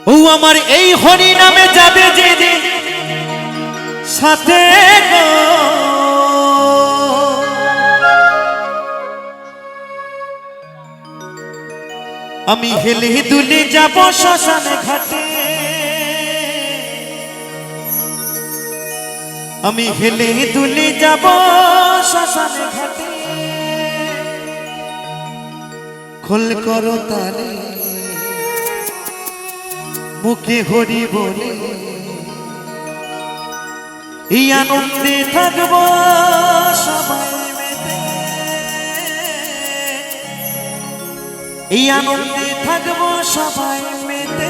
ও আমার এই হরি নামে যাবে যেদিন সাথে গো, আমি হেলে দুলে যাব শ্মশানে ঘাটে, আমি হেলে দুলে যাব শ্মশানে ঘাটে। খোল করো তালে মুখে হরি বলে, এই আনন্দে থাকবো সবাই মেতে, এই আনন্দে থাকবো সবাই মেতে।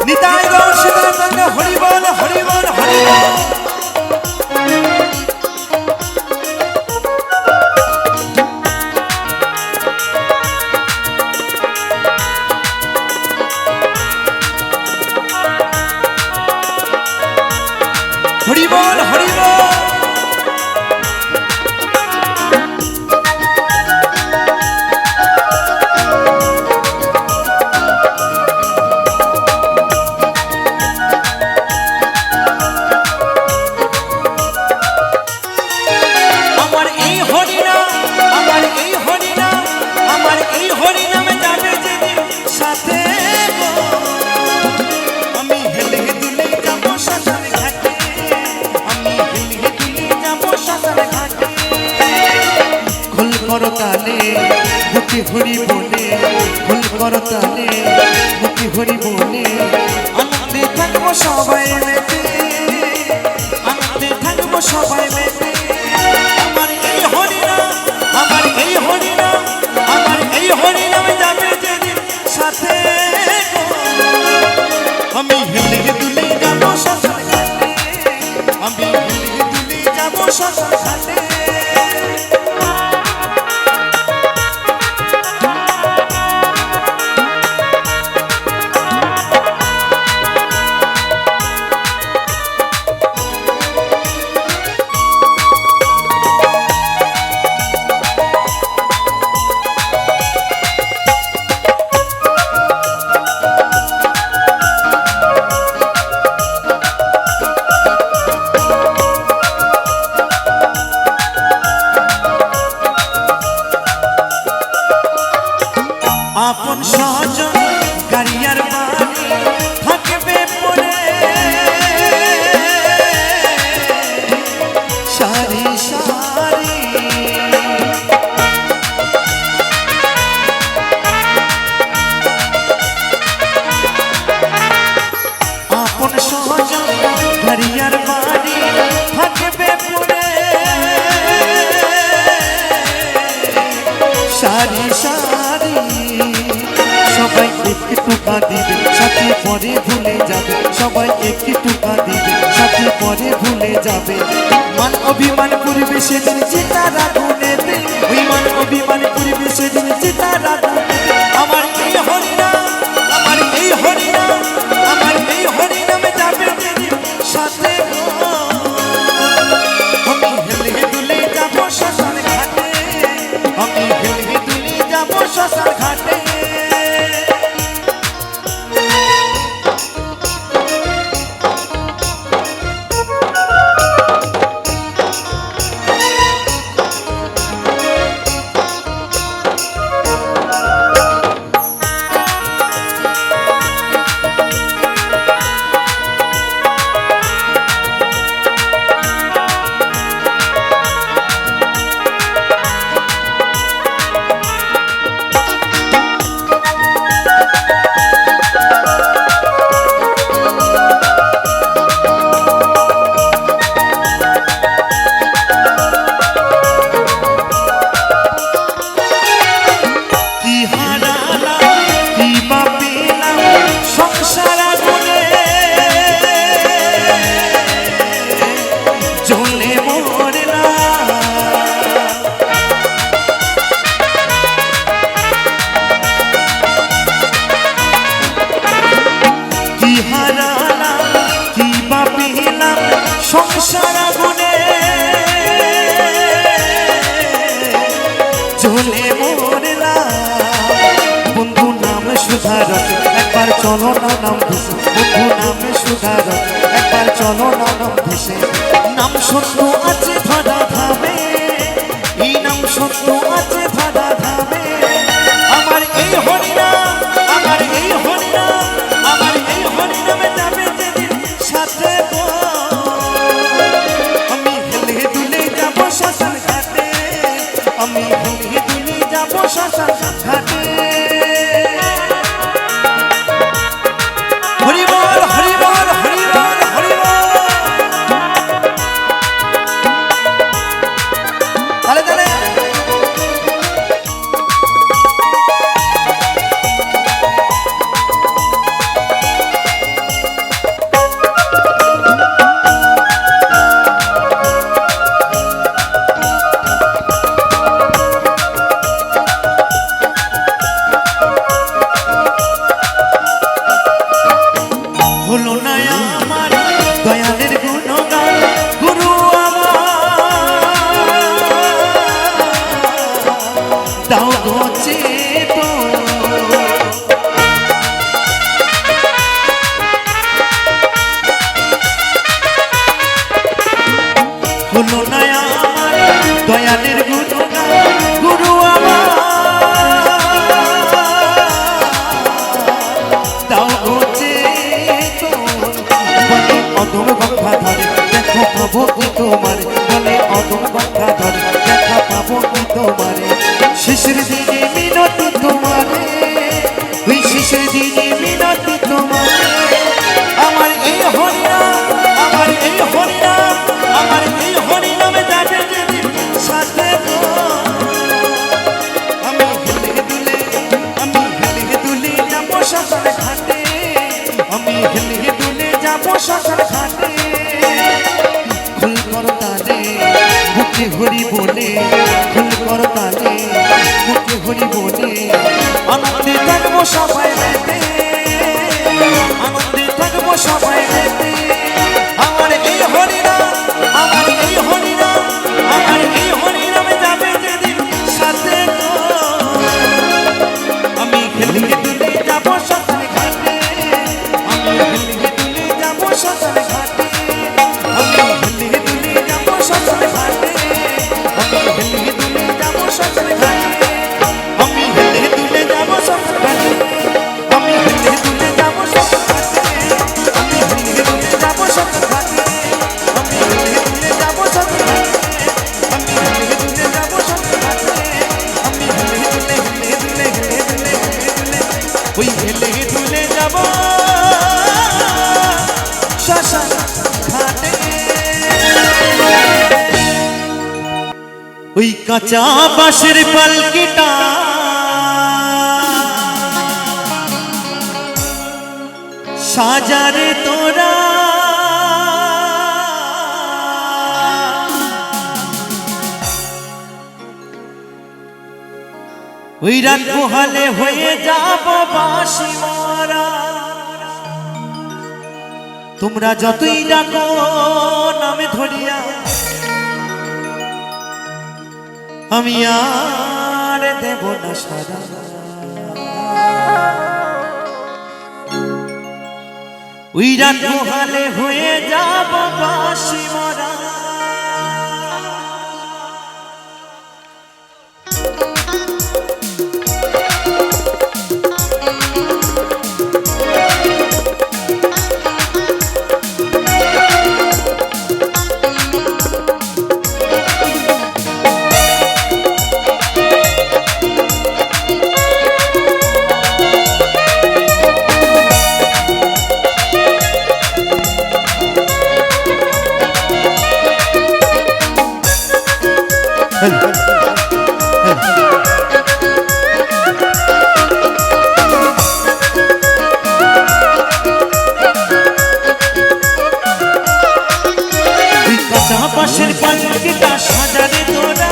নিতাই গৌর সীতারাম হরি বল হরি বল হরি বল। হরি বল হরি বল। আমার এই হরি নাম, আমার এই হরি নাম, আমার এই হরি নামে যাবে যেদিন সাথে গো, আমি হেলে দুলে যাব শ্মশানে ঘাটে, আমি হেলে দুলে যাব শ্মশানে ঘাটে। খোল করো তালে মুখে হরি বলে, খোল করো তালে মুখে হরি বলে, আনন্দে থাকবো সবাই মেতে, আনন্দে থাকবো সবাই মেতে। আমার এই হরি নাম, আমার এই হরি নাম, আমার এই হরি নামে যাবে যেদিন সাথে গো, আমি হেলে দুলে যাব শ্মশানে ঘাটে, আমি হেলে দুলে যাব শ্মশানে ঘাটে। আপন সজন গাড়িয়ার বাড়ি থাকবে পরে, সারি সারি আপন সজন গাড়িয়ার বাড়ি থাকবে পরে, সারি সারি। সবাই একটি টুকা দিবে সাথে পরে ভুলে যাবে, সবাই একটি টুকা দিবে সাথে পরে ভুলে যাবে। মান অভিমান করবে সেদিন চিতারা গুনেতে, ওই মান অভিমান করবে সেদিন চিতারা গুনেতে। আমার এই হরি নাম, আমার এই হরি নাম, আমার এই হরি নামে যাবে যেদিন সাথে গো, আমি হেলে দুলে যাব শ্মশান ঘাটে, আমি হেলে দুলে যাব শ্মশান ঘাটে। সংসার আগুনে সুধারস একবার চলো না নাম ভেসে বন্ধু নামে সুধারস একবার চলো না নাম ভেসে নাম সত্য আছে ধরা ধামে এই নাম সত্য আছে ধরা ধামে আমার এই হরিনাম আমার এই হরিনাম আমার এই হরিনামে যাবে যেদিন সাথে গো আমি হেলে দুলে যাব শ্মশান ঘাটে আমি হেলে দুলে যাব শ্মশান ঘাটে হরিবল হরিবল হরিবল হরিবল তালে তালে হলো না আমার দয়ালের গুণগান গুরু আমার দাও গোছে তো হলো না আমার দয়ালের গুণগান গুরু আমার দাও গোছে অদম গঙ্গা ধরে দেখো পাবো কি তোমারে বলে অদম গঙ্গা ধরে দেখা পাবো কি তোমারে শেষের দিনে মিনতি তোমারে ওই শেষের দিনে মিনতি তোমারে আমার এই হরিনাম আমার এই হরিনাম আমার এই হরিনামে যাবে যেদিন সাথে গো আমি হেলে দুলে যাবো শ্মশান ঘাটে আমি হেলে দুলে যাবো শ্মশান ঘাটে ফুল কর তালে মুখে হরি বলে ফুল কর তালে মুখে হরি বলে আনন্দে থাকবো সবাই মেতে আনন্দে থাকবো সবাই মেতে আমার এই হরিনাম আমার এই হরিনাম আমার এই হরিনামে যাবে যেদিন সাথে গো আমি হেলে দুলে যাবো শ্মশান ঘাটে আমি হেলে দুলে যাবো শ্মশান ঘাটে আমি হেলে দুলে যাবো শ্মশান ঘাটে আমি হেলে দুলে যাবো শ্মশান ঘাটে আমি হেলে দুলে যাবো শ্মশান ঘাটে আমি হেলে দুলে যাবো শ্মশান ঘাটে আমি হেলে দুলে যাবো শ্মশান ঘাটে আমি হেলে দুলে যাবো শ্মশান ঘাটে আমি হেলে দুলে যাবো শ্মশান ঘাটে আমি হেলে দুলে ওই হেলে দুলে যাবো শ্মশান ঘাটে ওই কাঁচা বাঁশের পালকিটা সাজারে তোরা ওই রাত পোহালে হয়ে যাব বাঁশি মরা তোমরা যতই ডাকো নামে ধরিয়া আমি আর দেব না সারা ওই রাত পোহালে হয়ে যাব বাঁশি মরা পাশের পালকিটা সাজারে তোরা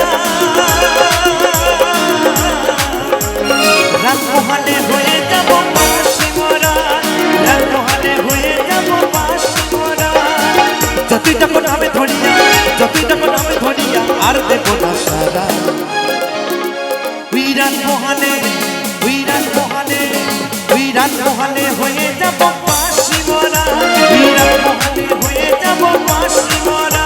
রাত পোহালে হয়ে যাব বাঁশি মরা রাত পোহালে হয়ে যাব বাঁশি মরা যতটা নামে ধরিয়া যতটা নামে ধরিয়া আর দেব না সারা ওই রাত পোহালে ওই রাত পোহালে ওই পোহালে হয়ে যাব বাঁশি মরা, রাত পোহালে হয়ে যাব বাঁশি মরা।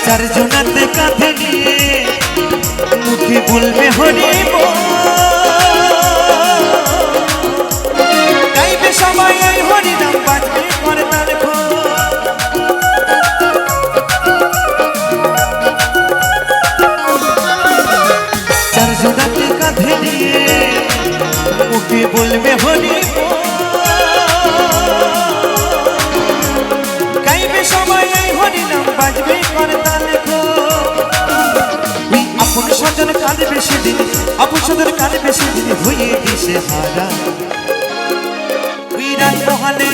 চারজনাতে কাঁধে নিয়ে মুখে বলবে হরি বল, গাইবে সবাই এই হরি নাম, বাজবে করতাল খোল। চারজনাতে কাঁধে নিয়ে মুখে বলবে হরি বল, গাইবে সবাই এই হরি নাম, বাজবে করতাল খোল। ওই আপন স্বজন কাঁদবে সেদিন, আপন স্বজন কাঁদবে সেদিন হয়ে দিশে হারা। ওই রাত পোহালে,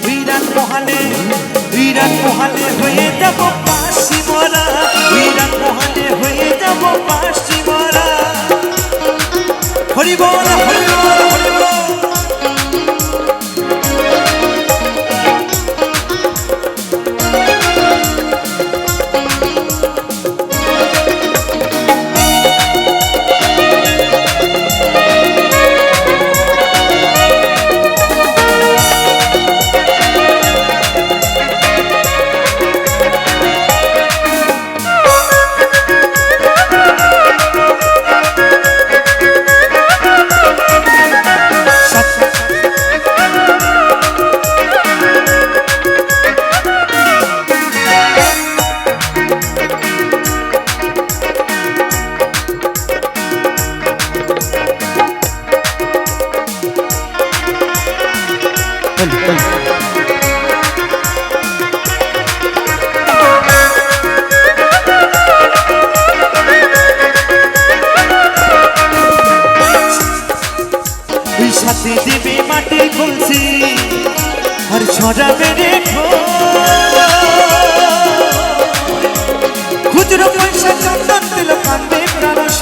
ওই রাত পোহালে, ওই রাত পোহালে হয়ে যাব বাঁশি মরা, ওই রাত পোহালে হয়ে যাব বাঁশি মরা। হরি বল হরি বল হরি বল। ওই সাথে দেবে মাটির কলসি আর ছড়াবে রেখো, খুচরো পয়সা চন্দন দিল কান্দে প্রাণস।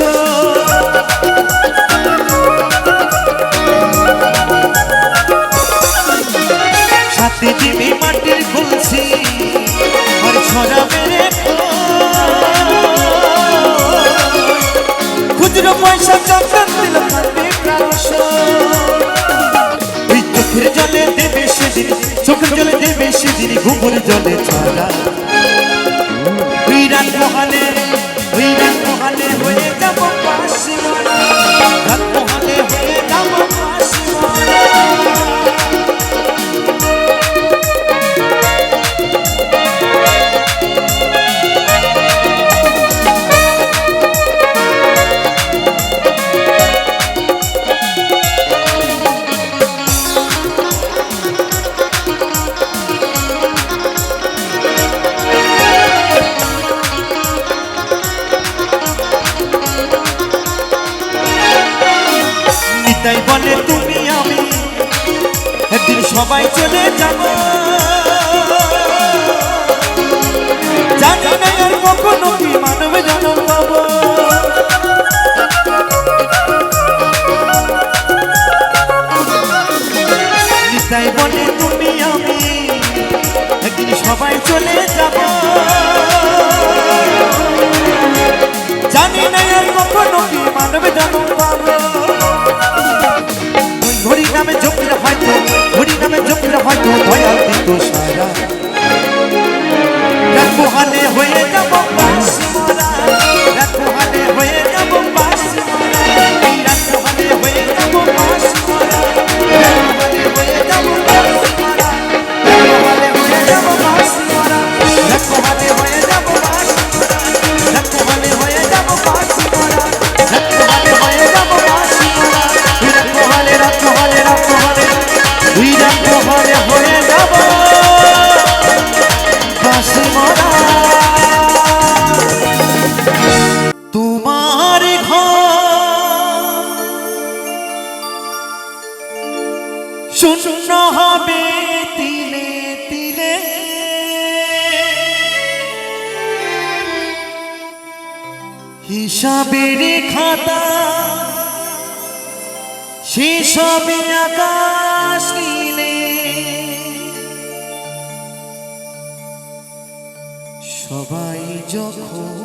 সাথে দেবে মাটির কলসি আর ছড়াবে রেখো, খুচরো পয়সা চন্দন দিল কান্দে প্রাণস। ওই চোখের জলে দেবে সেদিন, চোখের জলে দেবে সেদিন ঘুমুর জলে ছড়া। ওই রাত পোহালে, ওই রাত পোহালে হয়ে যাব বাঁশি মরা, রাত পোহালে হয়ে যাব বাঁশি মরা। তাই বলে তুমি আমি একদিন সবাই চলে যাব, জানি না আর কখনো কি মানবে জন্ম পাবো। তাই বলে তুমি আমি একদিন সবাই চলে যাব, জানি না আর কখনো কি মানবে জন্ম পাবো। হরি নামে জপিলে হয়তো, হরি নামে জপিলে হয়তো দয়াল দিত সারা। রাত পোহালে হয়ে যাব বাঁশি মরা, রাত পোহালে হয়ে যাব বাঁশি মরা, এই রাত পোহালে হয়ে যাব বাঁশি মরা, রাত পোহালে হয়ে যাব বাঁশি মরা, রাত পোহালে হয়ে যাব বাঁশি মরা, রাত পোহালে হয়ে যাব বাঁশি মরা, রাত পোহালে হয়ে যাব বাঁশি মরা, রাত পোহালে হয়ে যাব বাঁশি মরা, রাত পোহালে রাত পোহালে রাত পোহালে, ওই রাত পোহালে হয়ে যাব বাঁশি মরা। হিসাবের খাতা সেসবে আকাশ নীলে, সবাই যখন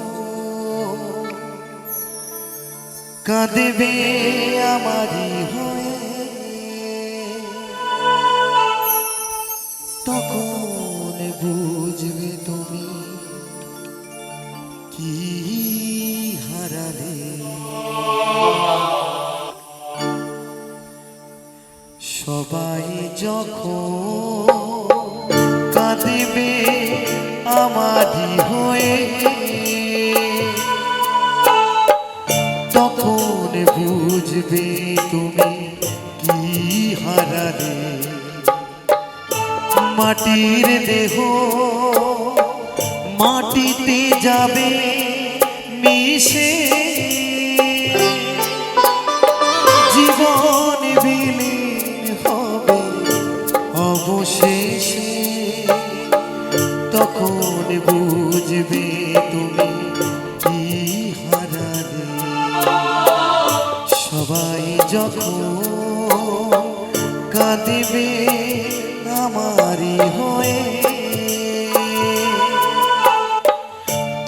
কাঁদবে আমারই হয়ে, তখন বুঝবে তুমি কি হারালে। সবাই যখন কাঁদবে আমারই হয়ে, তখন বুঝবে তুমি কি হারালে। মাটির দেহ মাটিতে যাবে মিশে, জীবন বিলীন হবে অবশেষে, তখন বুঝবে তুমি কি হারালে। সবাই যখন কাঁদবে আমারই হয়ে,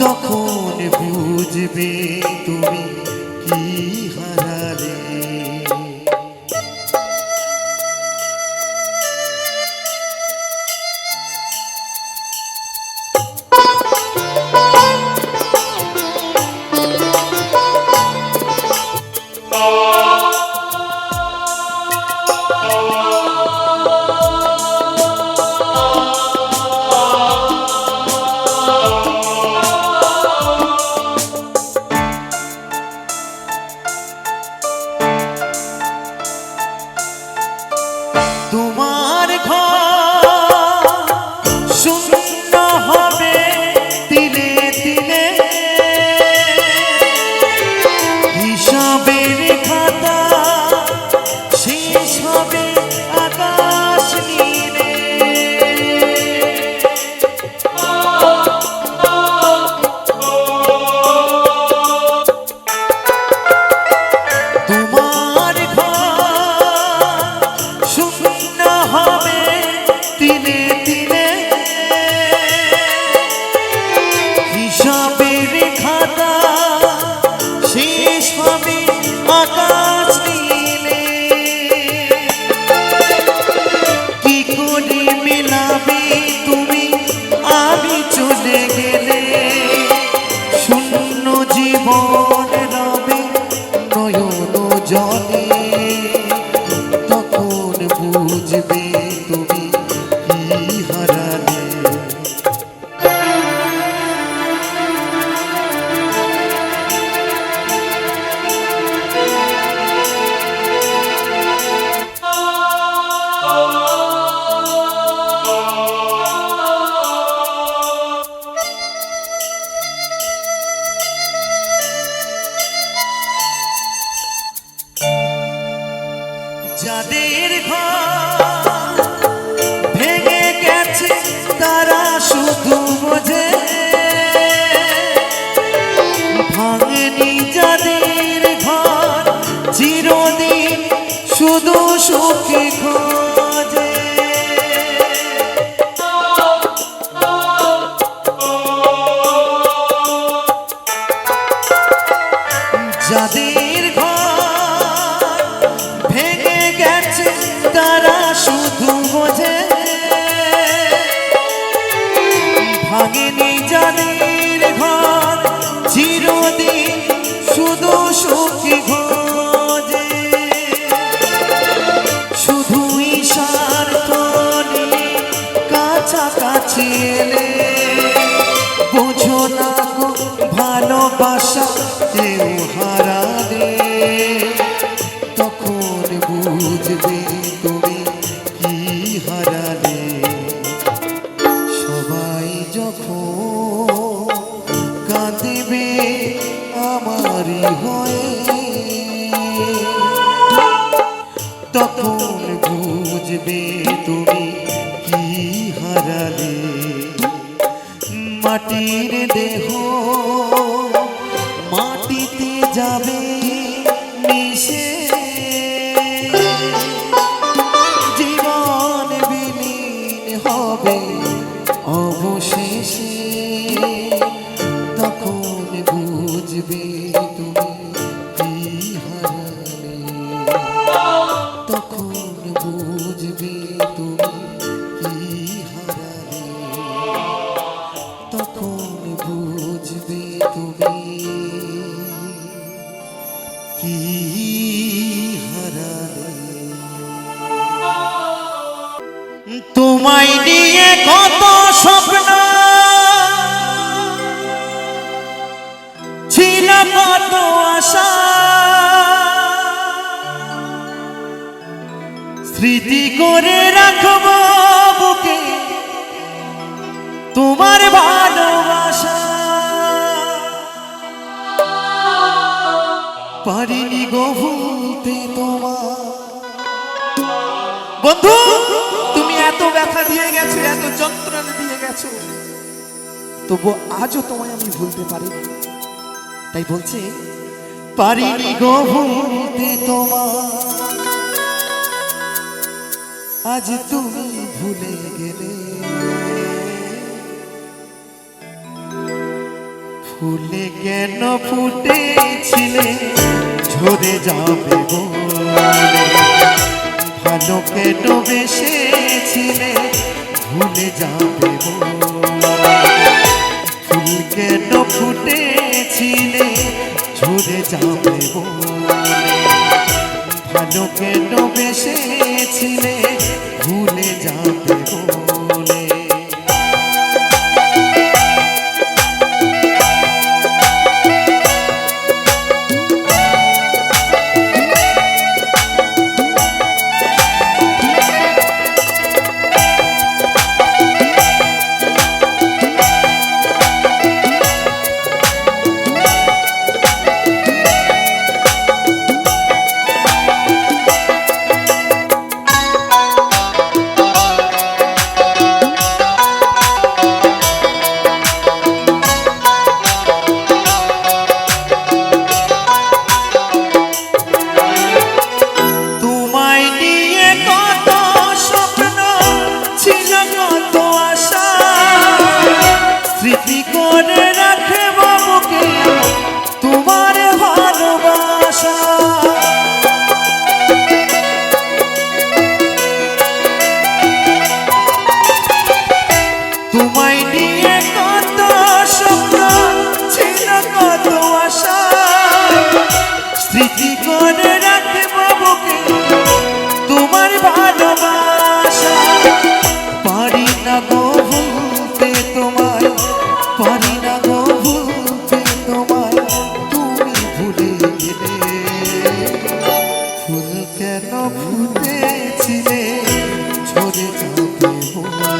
তখন বুঝবে তুমি কি হারালে। তোমার ঘর শূন্য হবে তিলে তিলে, হিসাবের খাতা শেষ হবে আকাশ নীলে। তোমার ঘর শূন্য হবে তিলে তিলে, হিসাবের খাতা শেষ হবে আকাশ নীলে। কি করে মেলাবে তুমি আমি চলে গেলে, শূন্য জীবন রবে নয়ন জলে, তখন বুঝবে তুমি কি হারালে। যাদের ঘর ভেঙে গেছে তারা শুধু বোঝে, ভাঙেনি যাদের ঘর চিরদিন শুধু সুখী খোঁজে। যাদের ঘর ভেঙে গেছে তারা শুধু বোঝে, ভাঙেনি যাদের ঘর চিরদিন শুধু সুখী খোঁজে। শুধুই স্বার্থ নিয়ে কাছাকাছি এলে, বোঝো না গো ভালোবাসা কেউ হারালে, তখন বুঝবে তুমি কি হারালে। সবাই যখন কাঁদবে আমারই হয়ে, তখন বুঝবে তুমি কি হারালে। মাটির দেহ মাটিতে যাবে মিশে জীবন বিলীন হবে অবশেষে তখন বুঝবে তুমি কি হারালে তখন বুঝবে তুমি কি হারালে তখন বুঝবে তুমি কি হারালে তোমায় নিয়ে কত স্বপ্ন ছিল কত আশা স্মৃতি করে রাখবো বুকে তোমার ভালোবাসা পারিনি গো ভুলতে তোমার বন্ধু তুমি এত ব্যথা দিয়ে গেছো এত যন্ত্রণা দিয়ে গেছো তবু আজও তোমায় আমি ভুলতে পারিনি তাই বলছে পারিনি গো ভুলতে তোমার আজ তুমি ভুলে গেলে ফুলে কেন ফুটেছিলে ঝরে যাবে বলে ভালো কেন বেসেছিলে ভুলে যাবে বলে ফুল কেন ফুটেছিলে ঝরে যাবে বলে ভালো কেন বেসেছিলে ভুলে যাবে বলে স্মৃতি করে রাখবো বুকে তোমার ভালোবাসা তোমায় নিয়ে কত স্বপ্ন ছিল কত আশা স্মৃতি করে রাখবো বুকে তোমার ভালোবাসা পারি না গো ভুলতে তোমায় পারি না গো ভুলতে তোমায় তুমি ভুলে গেলে ফুল কেন ফুটেছিলে ঝরে যাবে বলে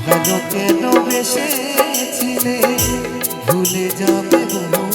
ভালো কেন বেসেছিলে ভুলে যাবে বলে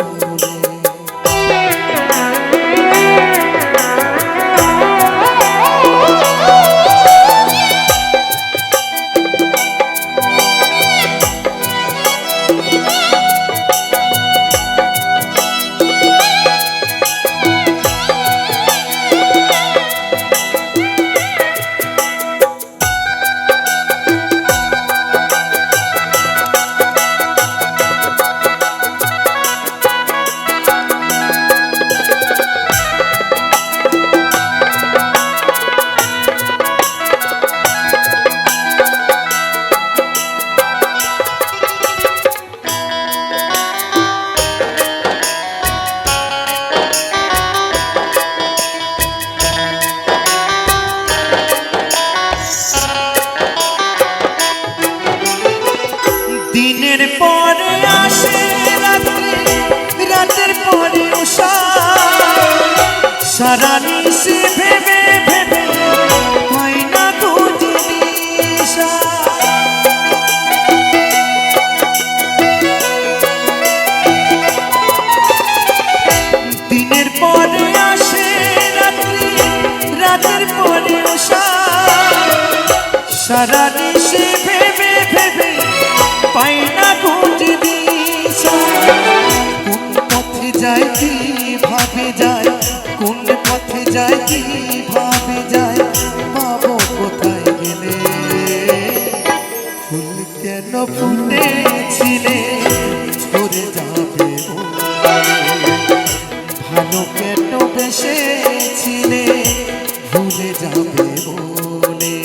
দিনের পরে আসে রাত্রি রাতের পরে উষা সারা নিশি ভেবে ভেবে হয় না খুঁজে দিশা দিনের পরে আসে রাত্রি রাতের পরে উষা সারা নিশি ভেবে ভেবে পাই না খুঁজে দিশা কোন পথে যায় কিভাবে যায়, কোন পথে যায় কিভাবে যায়, পাবো কোথায় গেলে। ফুল কেন ফুটেছিলে ঝরে যাবে বলে, ভালো কেন বেসেছিলে ভুলে যাবে বলে।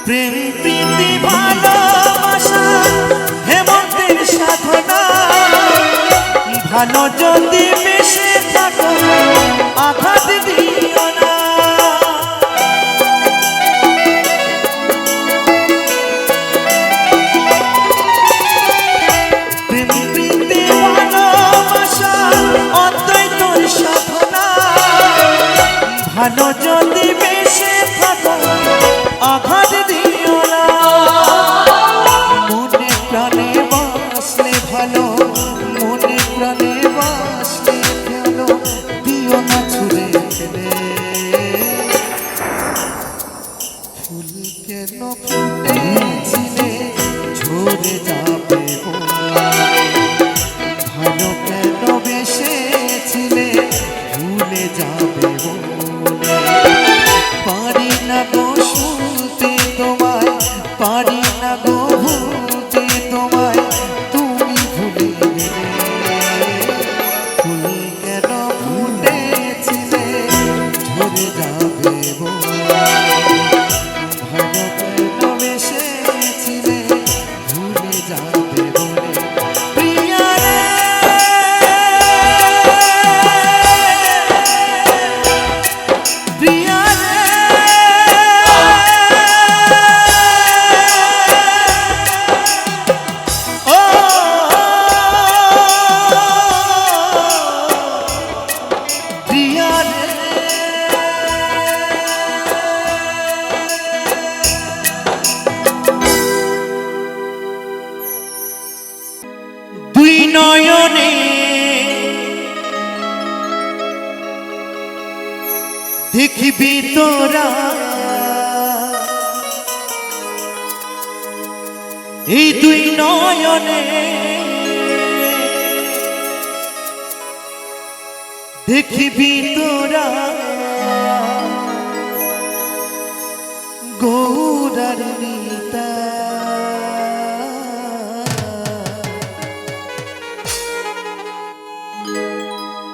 প্রেম প্রীতি ভালোবাসা হেমন্তের সাধনা, ভালো যদি বেশে থাকো আঘাত দিও না। প্রেম প্রীতি ভালোবাসা অদ্বৈতর সাধনা, ভালো যদি বেশে থাকো আঘাত দিও না। মনে প্রাণে বাসলে ভালো, মনে প্রাণে বাসলে ভালো, দিও না ছুড়ে ফেলে। ফুল কেন ফুটেছিলে ঝরে যাবে বলে, ভালো কেন বেসেছিলে ভুলে যাবে বলে। পারি না গো শুনতে তোমায়, পারি না গো ভুলতে তোমায়, তুমি ভুলে গেলে। ফুল কেন ফুটেছিলে ঝরে যাবে বলে, ভালো কেন বেসেছিলে ভুলে যাবে বলে। প্রিয়া রে, প্রিয়া রে, ও প্রিয়া রে। দুই নয়নে দেখবি তোরা, এই দুই নয়নে দেখবি তোরা গৌরার নিতা।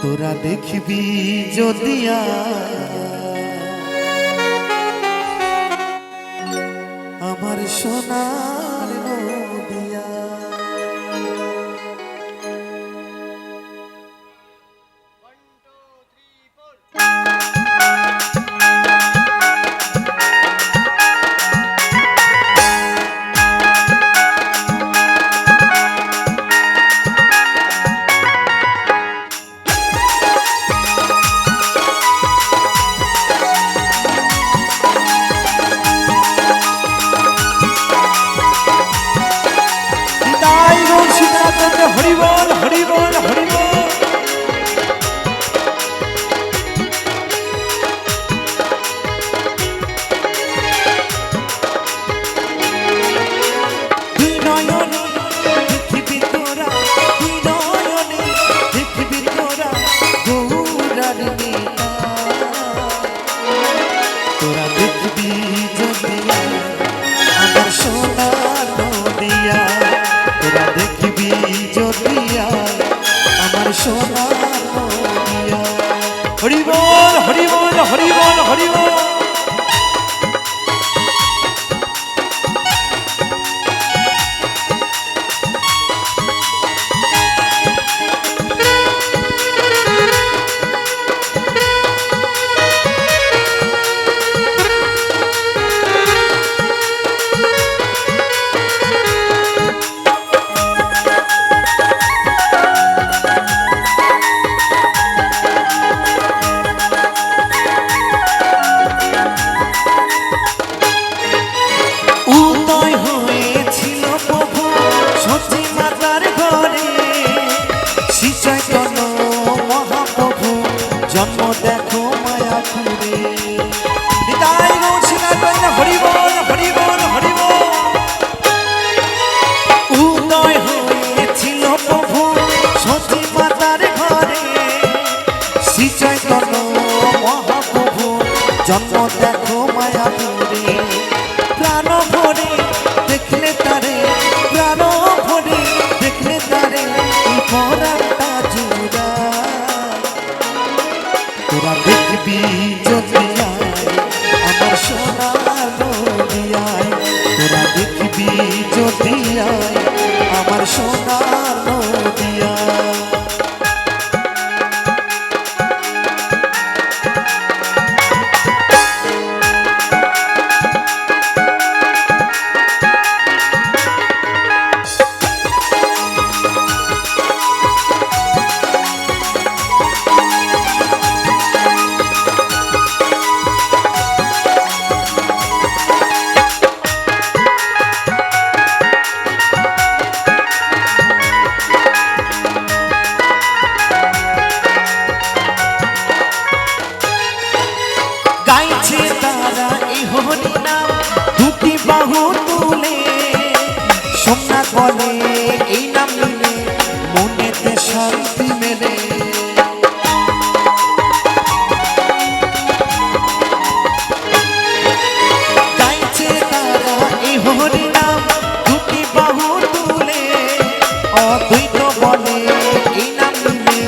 তোরা দেখবি যদিয়া আমার সোনার নদিয়া। হরিবল হরিবল হরিবল। দুই নয়নে দেখবি তোরা, দুই নয়নে দেখবি তোরা গৌরার নীলা। তোরা দেখবি যদিয়া আমার সোনার নদিয়া, তোরা দেখবি যদিয়া আমার সোনার নদিয়া। হরিবল হরিবল হরিবল হরিবল। জন্ম দেখো মায়াপুরে প্রাণ ভরে দেখলে তারে প্রাণ ভরে দেখলে তারে এই পরাটা জুড়া তোরা দেখবি যদি আমার সোনার নদিয়ায় তোরা দেখবি যদি আমার সোনার নদিয়ায় গাইছে তারা এই হরি নাম দুটি বাহু তুলে সোমনাথ বলে এই নাম নিলে মনেতে শান্তি মেলে গাইছে তারা এই হরি নাম দুটি বাহু তুলে অদ্বৈত বলে এই নাম নিলে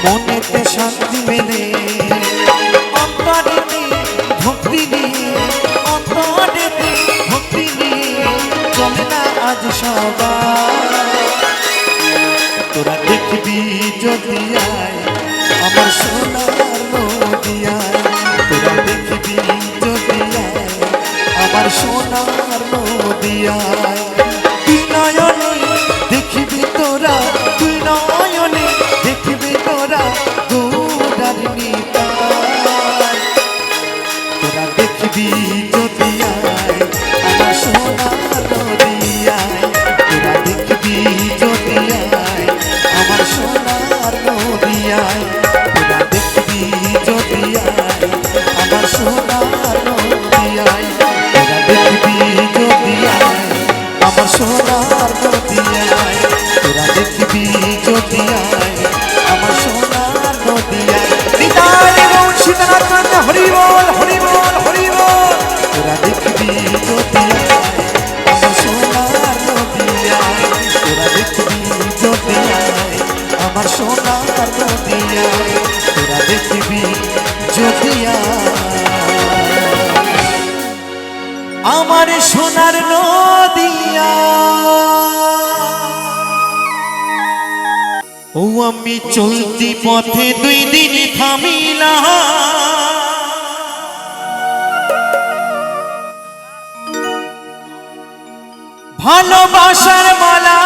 মনেতে শান্তি মেলে ভক্তি নিয়ে অন্তরেতে ভক্তি নিয়ে চলে না আজ সবাই তোরা দেখবি যদি আমার সোনার নদিয়ায় তোরা দেখবি যদি আমার সোনার নদিয়ায় তুই নয়নে দেখবি তোরা তুই নয়নে দেখবি তোরা গৌরার নিতাই তোরা দেখবি যদি আমার সোনার নদিয়ায় তোরা দেখবি যদি আমার সোনার নদিয়ায় তোরা দেখবি যদি আমার সোনার নদিয়ায় তোরা দেখবি যদি আমার সোনার নদিয়ায় তোরা দেখবি যদি আমার সোনার নদিয়ায় নিতাই গৌর সীতানাথ হরি বল হরি বল হরি বল তোরা দেখবি যদি আমার সোনার নদিয়ায় তোরা দেখবি যদি আমার সোনার নদিয়ায় তোরা দেখবি যদি আমার সোনার নদিয়া ও আমি চলতি পথে দুই দিন থামিলাম ভালোবাসার মালা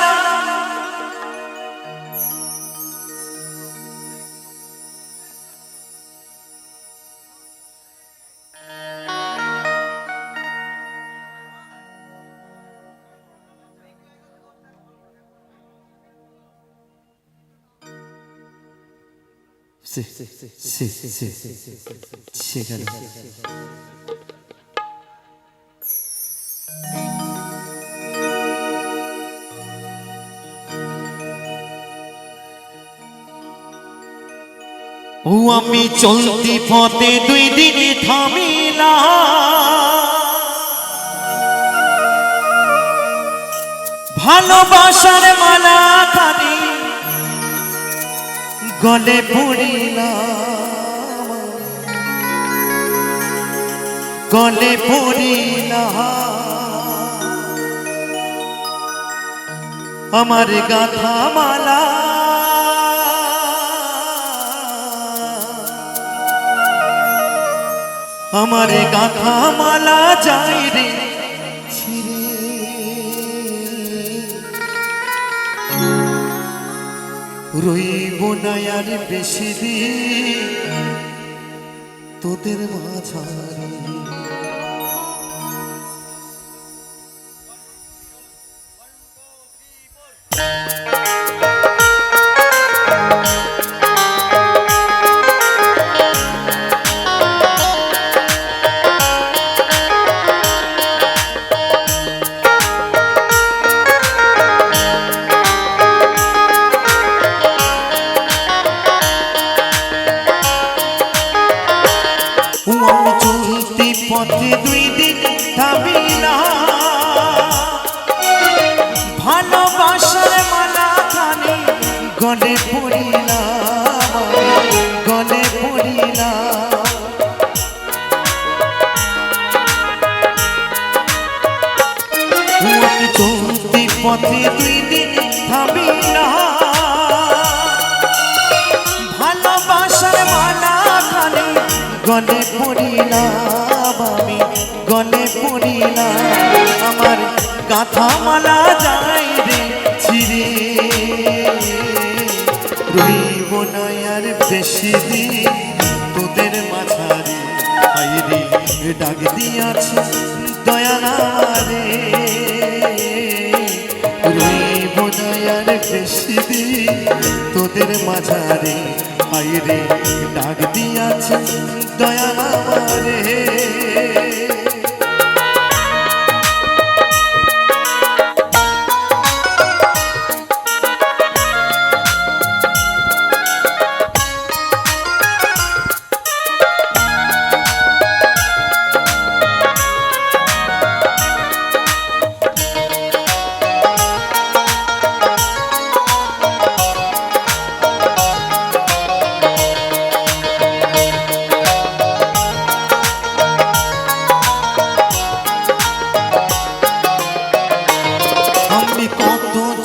সেখানে ও আমি চলতি পথে দুই দিন থামিলাম ভালোবাসার মালা খানি গলে পড়িলাম গলে পড়িলাম আমার গাথা মালা আমার গাথা মালা যাই রে রইব না আর বেশি দিন তোদের মাঝারে আমি চলতি পথে দুই দিন থামি না ভালোবাসার মালা খানে গলে পড়িলাম আমি গলে পড়িলাম আমার গাথা মালা যাই রে ছিড়ে রইব না আর বেশি দিন তোদের মাঝারে আইরে ডাক দিয়াছে দয়ালা রে রইব না আর বেশি দিন তোদের মাঝারে আইরে ডাক দিয়াছে দয়ালা রে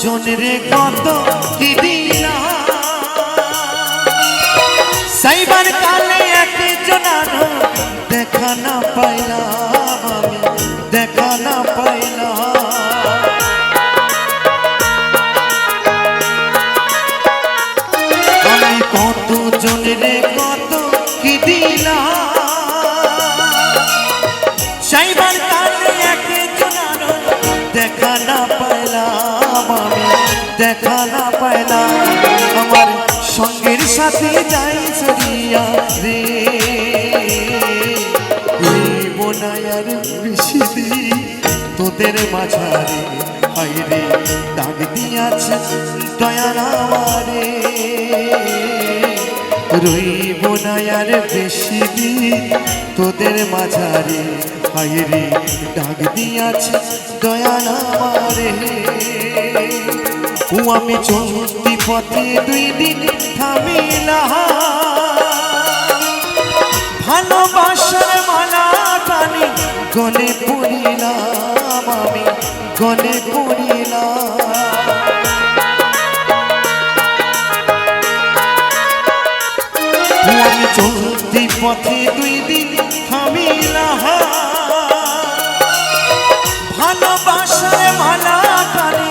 জনরে কত কি দিলাম সাইবার কালে একজনার দেখা না পাইলাম আমি দেখা না পাইলাম আমি কত জনরে কত কি দিলাম সাইবার কালে একজনার দেখা না পাইলাম আমি দেখা না পাইলাম আমার সঙ্গের সাথে যাই সরিয়া রে রইব না আর বেশি দিন তোদের মাঝারে হাইরে ডাক দিয়াছে দয়ালা রে রইব না আর বেশি দিন তোদের মাঝারে হাইরে ডাক দিয়াছে দয়ালা রে ও আমি চলতি পথে দুই দিন থামিলা ভালোবাসার মালা টানি গলে পড়িলাম আমি গলে পড়িলাম ও আমি চলতি পথে দুই দিন থামিলা ভালোবাসার মালা টানি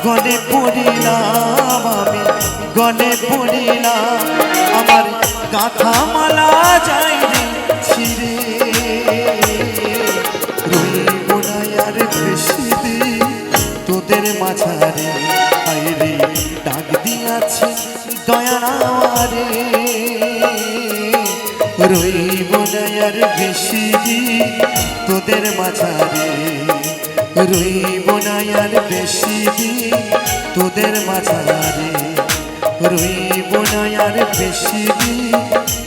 গলে পড়িলাম আমি গলে পড়িলাম আমার গাথা মালা যাই রে ছিড়ে রইব না আর বেশি দিন তোদের মাঝারে হাইরে ডাক দিয়াছে দয়ালা রে রইব না আর বেশি দিন তোদের মাঝারে রইব না আর বেশি দিন তোদের মাঝারে রইব না আর বেশি দিন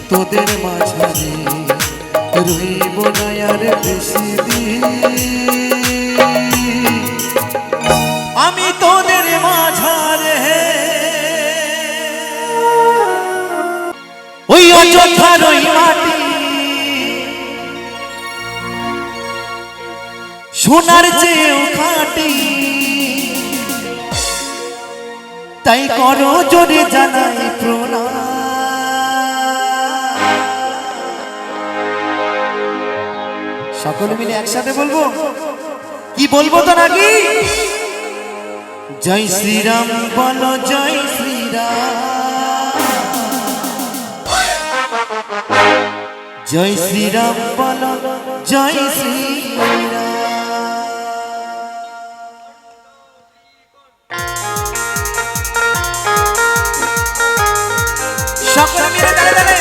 তোদের মাঝারে রইব না আর বেশি দিন আমি তোদের মাঝারে ওই অযথার ওই মাটি সোনার চেয়েও খাঁটি তাই করো জোরে জানাই প্রণাম সকলে মিলে একসাথে বলবো কি বলবো তো নাকি জয় শ্রীরাম বলো জয় শ্রীরাম জয় শ্রীরাম বলো জয় শ্রীরাম সকলে মিলে দাঁড়ে দাঁড়ে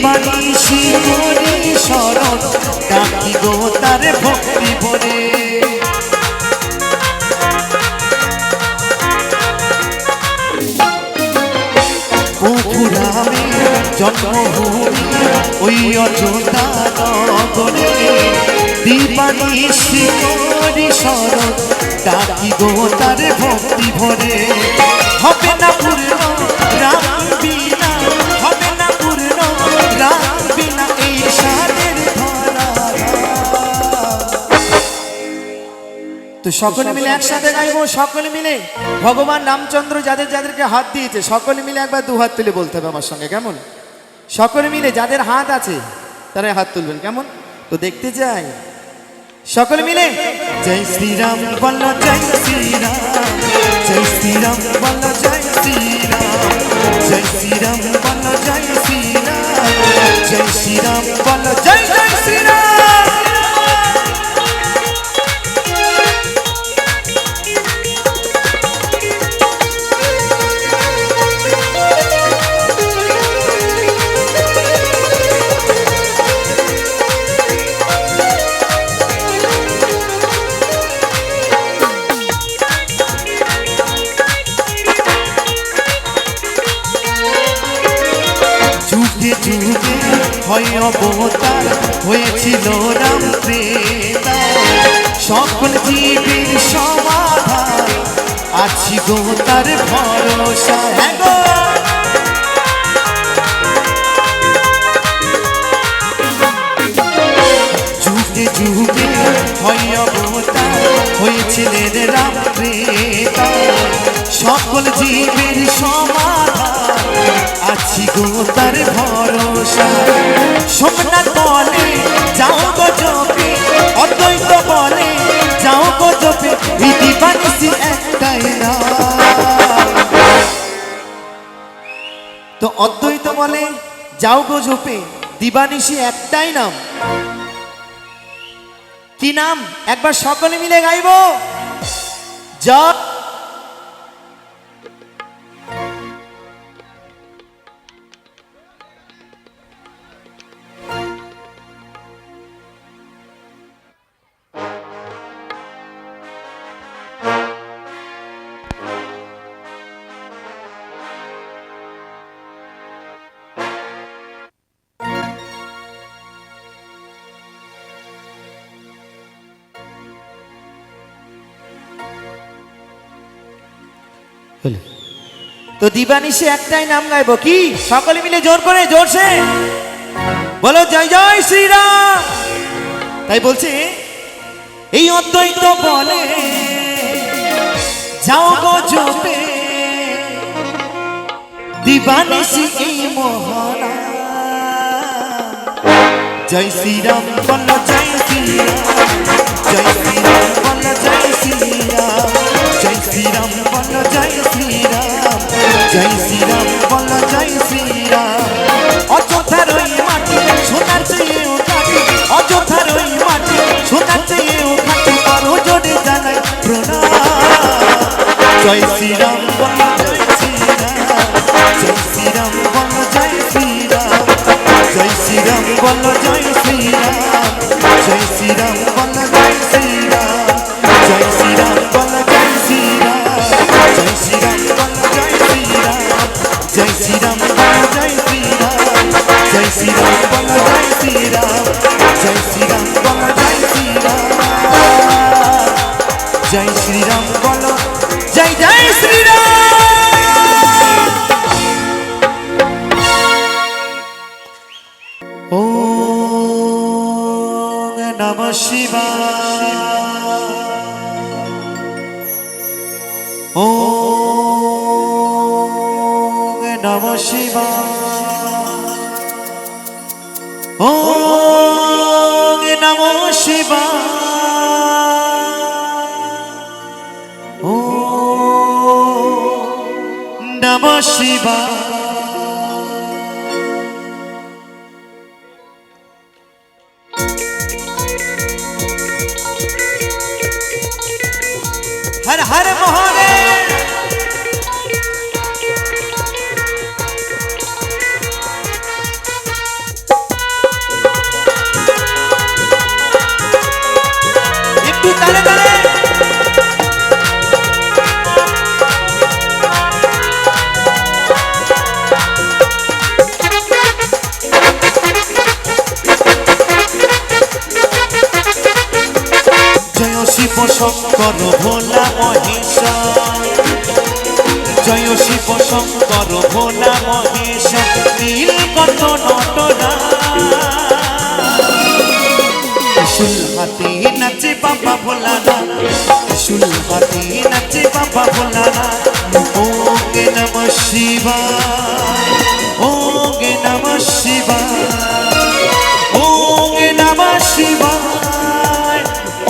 দিবানিশি করি শরণ ডাকি গো তার ভক্তি ভরে পুকুরামে জন্মভূমি ওই অযোধ্যা নগরে দিবানিশি করি শরণ ডাকি গো তার ভক্তি ভরে হবে না পূর্ণ রাম বিনা হবে না পূর্ণ রাম বিনা এই সাদের ধরা তো সকলে মিলে একসাথে গাইবো সকলে মিলে ভগবান রামচন্দ্র যাদের যাদেরকে হাত দিয়েছে সকলে মিলে একবার দু হাত তুলে বলতে হবে আমার সঙ্গে কেমন সকলে মিলে যাদের হাত আছে তারা হাত তুলবেন কেমন তো দেখতে চাই সকলে মিলে জয় শ্রীরাম বল জয় শ্রীরাম জয় শ্রীরাম বল জয় শ্রীরাম জয় শ্রীরাম বল জয় শ্রীরাম জয় শ্রীরাম বল জয় জয় শ্রীরাম যুগে হয় অবতার হয়েছিল রাম প্রেতা সকল জীবের সমাধান আছি গো তার ভরসা যুগে যুগে হয় অবতার হয়েছিলেন রাম প্রেতা সকল জীবের সমাধান আছি গো তার ভরসা সোমনাথ বলে যাও গো জপে অদ্বৈত বলে যাও গো জপে দিবানিশি একটাই নাম তো অদ্বৈত বলে যাও গো জপে দিবানিশি একটাই নাম কি নাম একবার সকলে মিলে গাইবো যা তো দিবানিশি একটাই নাম গাইবো কি সকলে মিলে জোর করে জোরসে বলো জয় জয় শ্রীরাম তাই বলছে এই অদ্বৈত বলে যাও গো জপে দিবানিশি এই মহানা জয় শ্রীরাম বল জয় শ্রীরাম জয় শ্রীরাম বল জয় শ্রীরাম জয় শ্রীরাম বল জয় শ্রীরাম জয় শ্রীরাম বল জয় শ্রীরাম অযোধ্যার ওই মাটি সোনার চেয়েও কাটি অযোধ্যার ওই মাটি সোনার চেয়েও কাটি করো জোরে জানাই প্রণাম জয় শ্রীরাম বল জয় শ্রীরাম জয় শ্রীরাম বল জয় শ্রীরাম জয় শ্রীরাম বল জয় শ্রীরাম জয় শ্রীরাম বল জয় শ্রীরাম জয় শ্রীরাম বল জয় শ্রীরাম জয় শ্রীরাম বল জয় শ্রীরাম জয় শ্রীরাম বল জয় শ্রীরাম জয় শ্রীরাম বল জয় শ্রীরাম জয় শ্রীরাম বল জয় শ্রীরাম জয় শ্রীরাম বল জয় জয় শ্রীরাম ওম নমঃ শিবায় ওম নমঃ শিবায় ওম নমঃ শিবায় ওম নমঃ শিবায় हर हर महादेव তালে তালে জয় শিব শঙ্কর ভোলা মহেশ, জয় শিব শঙ্কর ভোলা মহেশ, নীলকণ্ঠ নটরা ত্রিশূল হাতে নাচে বাবা ভোলানাথ, ত্রিশূল হাতে নাচে বাবা ভোলানাথ। ওম নমঃ শিবায়, ওম নমঃ শিবায়, ওম নমঃ শিবায়,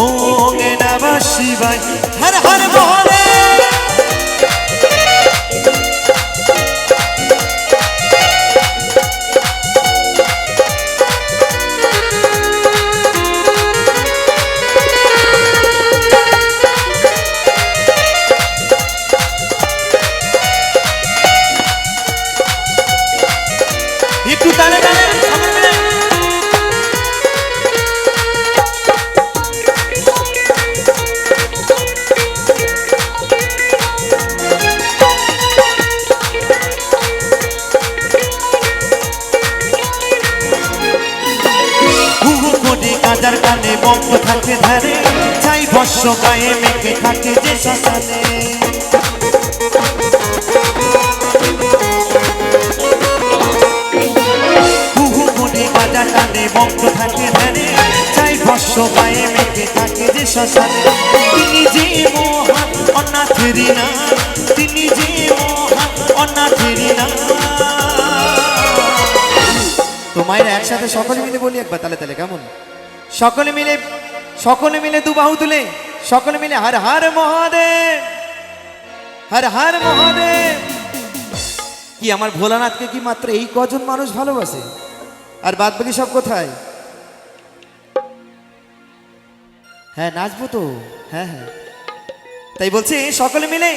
ওম নমঃ শিবায়। হর হর মহাদেব। একটু তালে তালে সবাই মিলে। হুহু করে গাজার কানে বন্ধ থাকে ধারে, ছাই ভস্য গায়ে মেখে থাকে যে শ্মশানে। হুহু করে গাজার কানে বন্ধ থাকে ধারে, ছাই ভস্য গায়ে মেখে থাকে যে শ্মশানে। তিনি যে মহান অনাথেরি না, তিনি যে মহান অনাথেরি না। তো মায়েরা একসাথে সকলে মিলে বলি একবার তালে তালে, কেমন? সকলে মিলে, সকলে মিলে দু বাহু তুলে সকলে মিলে হর হর মহাদেব, হর হর মহাদেব। কি আমার ভোলানাথকে কি মাত্র এই কজন মানুষ ভালোবাসে? আর বাদ বাকি সব কোথায়? হ্যাঁ নাচবো তো, হ্যাঁ হ্যাঁ। তাই বলছি সকলে মিলে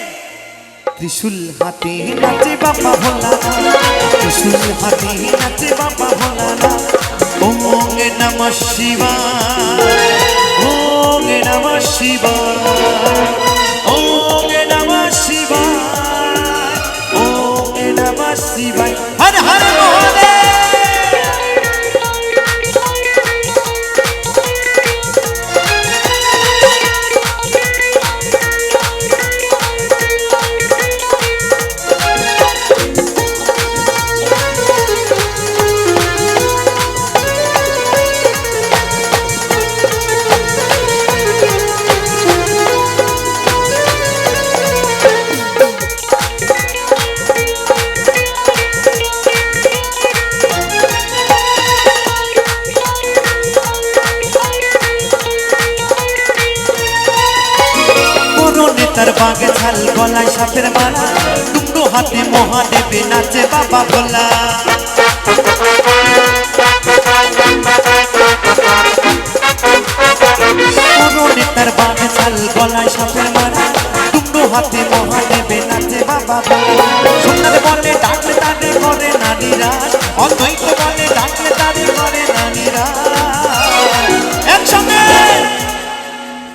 ত্রিশূল হাতে নাচে বাবা ভোলানাথ, ত্রিশূল হাতে নাচে বাবা ভোলানাথ। ওম নমঃ শিবায়, ওম নমঃ শিবায়, ওম নমঃ শিবায়, ওম নমঃ শিবায়। হর হর মহাদেব। তার বাগে ছাল গলায় সাপের মালা, দুটো হাতে মহাদেবে নাচে বাবা ভোলা। তার বাগে ছাল গলায় সাপের মালা, দুটো হাতে মহাদেবে নাচে বাবা ভোলা। সোনার বলে ডাকলে তারে করে নারীরাজ, অদ্বৈত বলে ডাকলে তারে করে নারীরাজ। একসঙ্গে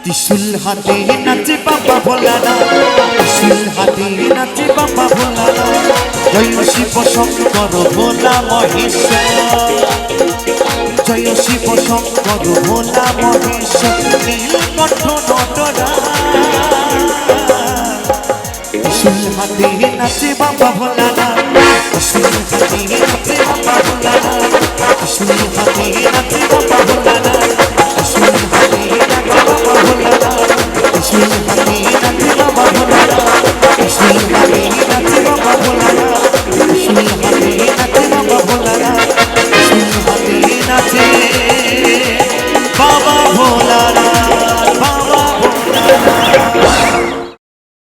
ত্রিশূল হাতে নাচে বাবা ভোলানাথ, ত্রিশূল হাতে নাচে বাবা ভোলানাথ। জয় শিব শঙ্কর ভোলা মহেশ, জয় শিব শঙ্কর ভোলা মহেশ, নীলকণ্ঠ নটরা। ত্রিশূল হাতে নাচে বাবা ভোলানাথ, ত্রিশূল হাতে নাচে বাবা ভোলানাথ, ত্রিশূল হাতে নাচে বাবা ভোলানাথ, ত্রিশূল হাতে নাচে বাবা ভোলানাথ, ত্রিশূল হাতে নাচে বাবা ভোলানাথ।